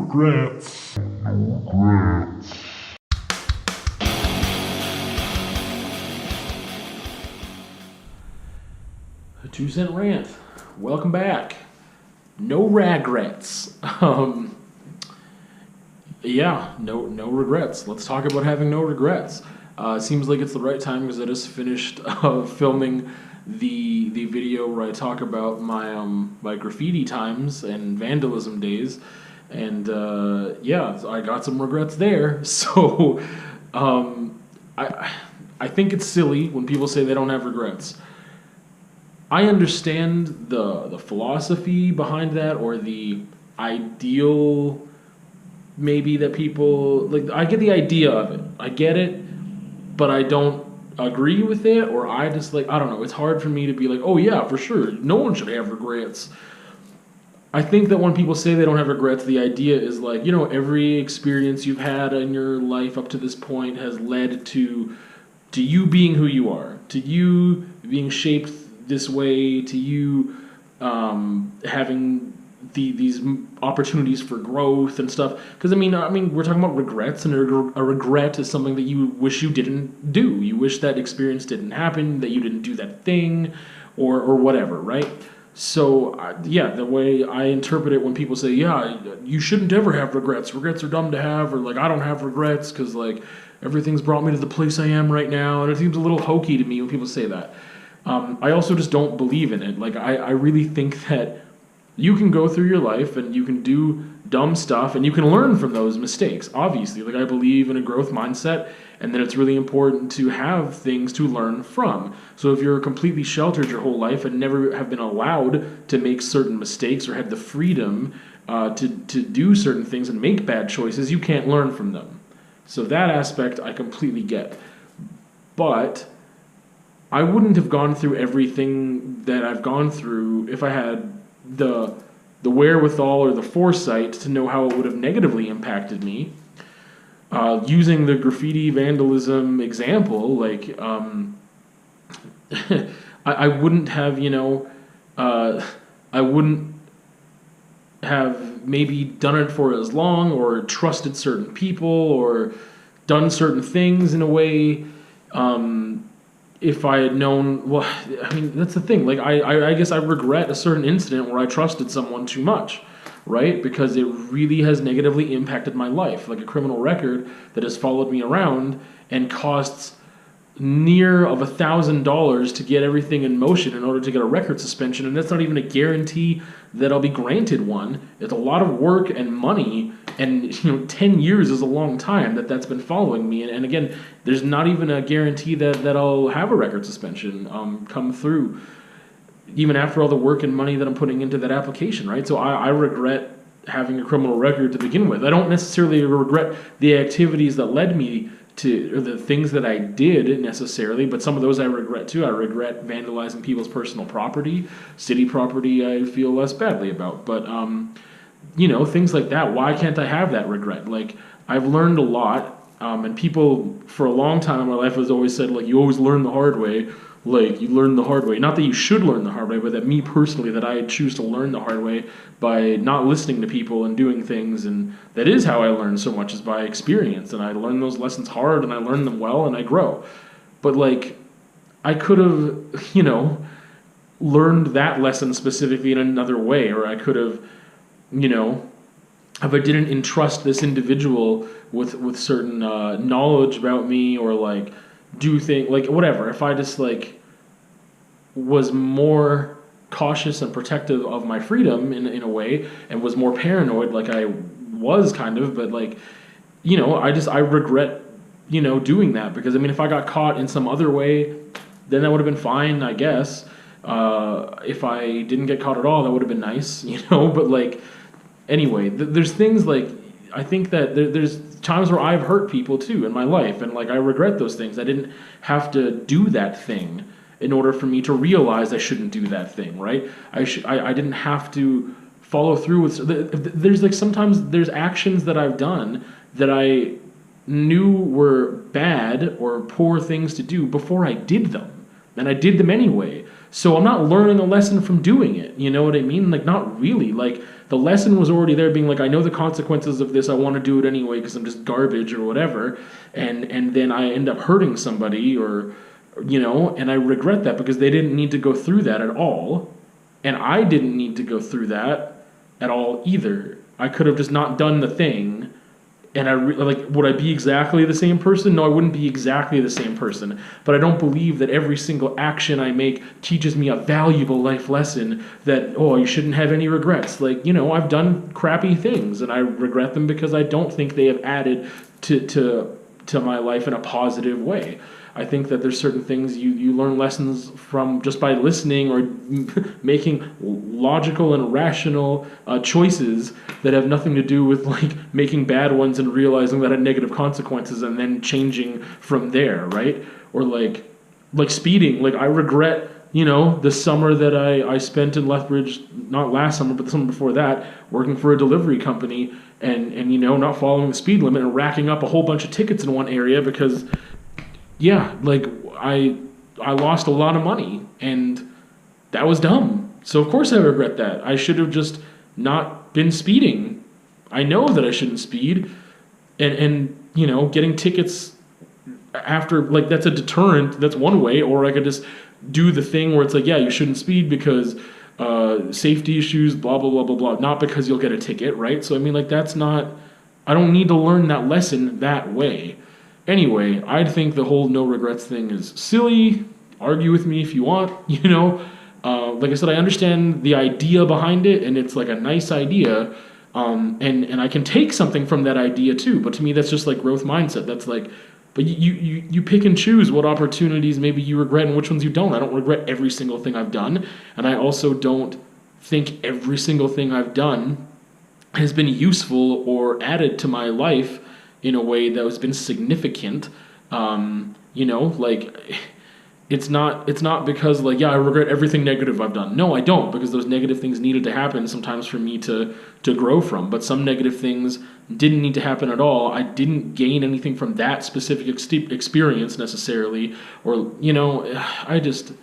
Ragrets. A 2-cent rant. Welcome back. No Ragrets. No regrets. Let's talk about having no regrets. Seems like it's the right time because I just finished filming the video where I talk about my graffiti times and vandalism days, and I got some regrets there. So I think it's silly when people say they don't have regrets. I understand the philosophy behind that, or the ideal maybe that people like. I get the idea of it. I get it, but I don't agree with it, or I just I don't know. It's hard for me to be like, oh yeah, for sure, no one should have regrets. I think that when people say they don't have regrets, the idea is every experience you've had in your life up to this point has led to you being who you are, to you being shaped this way, to you having these opportunities for growth and stuff. Because I mean, we're talking about regrets, and a regret is something that you wish you didn't do. You wish that experience didn't happen, that you didn't do that thing, or whatever, right? So the way I interpret it when people say, you shouldn't ever have regrets. Regrets are dumb to have, or I don't have regrets because everything's brought me to the place I am right now, and it seems a little hokey to me when people say that. I also just don't believe in it. I really think that you can go through your life and you can do dumb stuff and you can learn from those mistakes, obviously. I believe in a growth mindset, and that it's really important to have things to learn from. So if you're completely sheltered your whole life and never have been allowed to make certain mistakes or have the freedom to do certain things and make bad choices, you can't learn from them. So that aspect I completely get. But I wouldn't have gone through everything that I've gone through if I had the wherewithal or the foresight to know how it would have negatively impacted me. Using the graffiti vandalism example, I wouldn't have, I wouldn't have maybe done it for as long, or trusted certain people, or done certain things in a way. If I had known, that's the thing. I guess I regret a certain incident where I trusted someone too much, right? Because it really has negatively impacted my life. Like a criminal record that has followed me around and costs near of $1,000 to get everything in motion in order to get a record suspension. And that's not even a guarantee that I'll be granted one. It's a lot of work and money. And 10 years is a long time that's been following me. And again, there's not even a guarantee that I'll have a record suspension come through, even after all the work and money that I'm putting into that application, right? So I regret having a criminal record to begin with. I don't necessarily regret the activities that led me to, or the things that I did necessarily, but some of those I regret too. I regret vandalizing people's personal property. City property I feel less badly about. But things like that. Why can't I have that regret? I've learned a lot, and people for a long time in my life has always said, you always learn the hard way. You learn the hard way. Not that you should learn the hard way, but that me personally, that I choose to learn the hard way by not listening to people and doing things. And that is how I learn so much, is by experience. And I learn those lessons hard, and I learn them well, and I grow. But I could have, learned that lesson specifically in another way, or I could have, if I didn't entrust this individual with certain knowledge about me, or do things whatever, if I just was more cautious and protective of my freedom in a way, and was more paranoid I was kind of, but I regret doing that, because if I got caught in some other way, then that would have been fine, I guess. If I didn't get caught at all, that would have been nice, but anyway, there's things I think that there's times where I've hurt people too in my life, and I regret those things. I didn't have to do that thing in order for me to realize I shouldn't do that thing, right? I didn't have to follow through with. There's sometimes there's actions that I've done that I knew were bad or poor things to do before I did them, and I did them anyway. So I'm not learning a lesson from doing it. You know what I mean? Not really. the lesson was already there, being like, I know the consequences of this, I want to do it anyway because I'm just garbage or whatever, and then I end up hurting somebody, or and I regret that because they didn't need to go through that at all, and I didn't need to go through that at all either. I could have just not done the thing. And would I be exactly the same person? No, I wouldn't be exactly the same person. But I don't believe that every single action I make teaches me a valuable life lesson that, oh, you shouldn't have any regrets. I've done crappy things and I regret them because I don't think they have added to my life in a positive way. I think that there's certain things you learn lessons from just by listening or making logical and rational choices that have nothing to do with making bad ones and realizing that had negative consequences and then changing from there, right? Or like speeding. I regret the summer that I spent in Lethbridge, not last summer but the summer before that, working for a delivery company and not following the speed limit and racking up a whole bunch of tickets in one area because I lost a lot of money, and that was dumb. So of course I regret that. I should have just not been speeding. I know that I shouldn't speed, and getting tickets after, that's a deterrent. That's one way. Or I could just do the thing where it's you shouldn't speed because safety issues, blah blah blah blah blah, not because you'll get a ticket, right? So that's not. I don't need to learn that lesson that way. Anyway, I think the whole no regrets thing is silly. Argue with me if you want, Like I said, I understand the idea behind it, and it's a nice idea, and I can take something from that idea too. But to me, that's just growth mindset. That's but you pick and choose what opportunities maybe you regret and which ones you don't. I don't regret every single thing I've done, and I also don't think every single thing I've done has been useful or added to my life in a way that has been significant. It's not because I regret everything negative I've done. No, I don't, because those negative things needed to happen sometimes for me to grow from. But some negative things didn't need to happen at all. I didn't gain anything from that specific experience necessarily, or I just,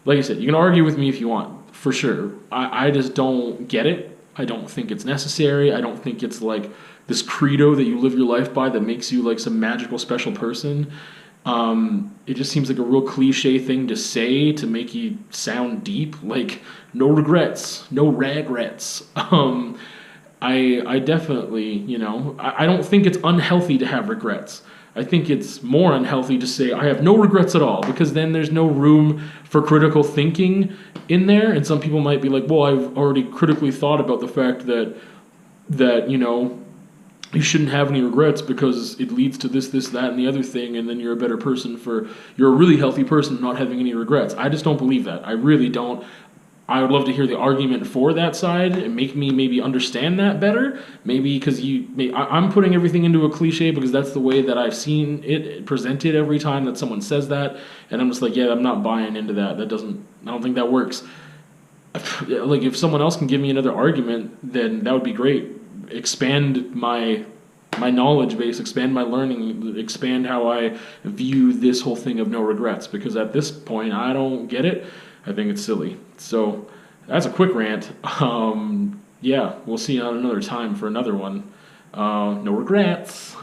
like I said, you can argue with me if you want, for sure. I just don't get it. I don't think it's necessary. I don't think it's this credo that you live your life by that makes you some magical special person. It just seems like a real cliche thing to say to make you sound deep, no regrets, no ragrets. I definitely, I don't think it's unhealthy to have regrets. I think it's more unhealthy to say I have no regrets at all, because then there's no room for critical thinking in there. And some people might be like, well, I've already critically thought about the fact that you shouldn't have any regrets because it leads to this, that, and the other thing, and then you're a better person you're a really healthy person not having any regrets. I just don't believe that. I really don't. I would love to hear the argument for that side and make me maybe understand that better. Maybe because I'm putting everything into a cliche because that's the way that I've seen it presented every time that someone says that, and I'm just I'm not buying into that. I don't think that works. If someone else can give me another argument, then that would be great. Expand my knowledge base, expand my learning, expand how I view this whole thing of no regrets, because at this point I don't get it. I think it's silly. So that's a quick rant. Yeah, we'll see you on another time for another one. No regrets.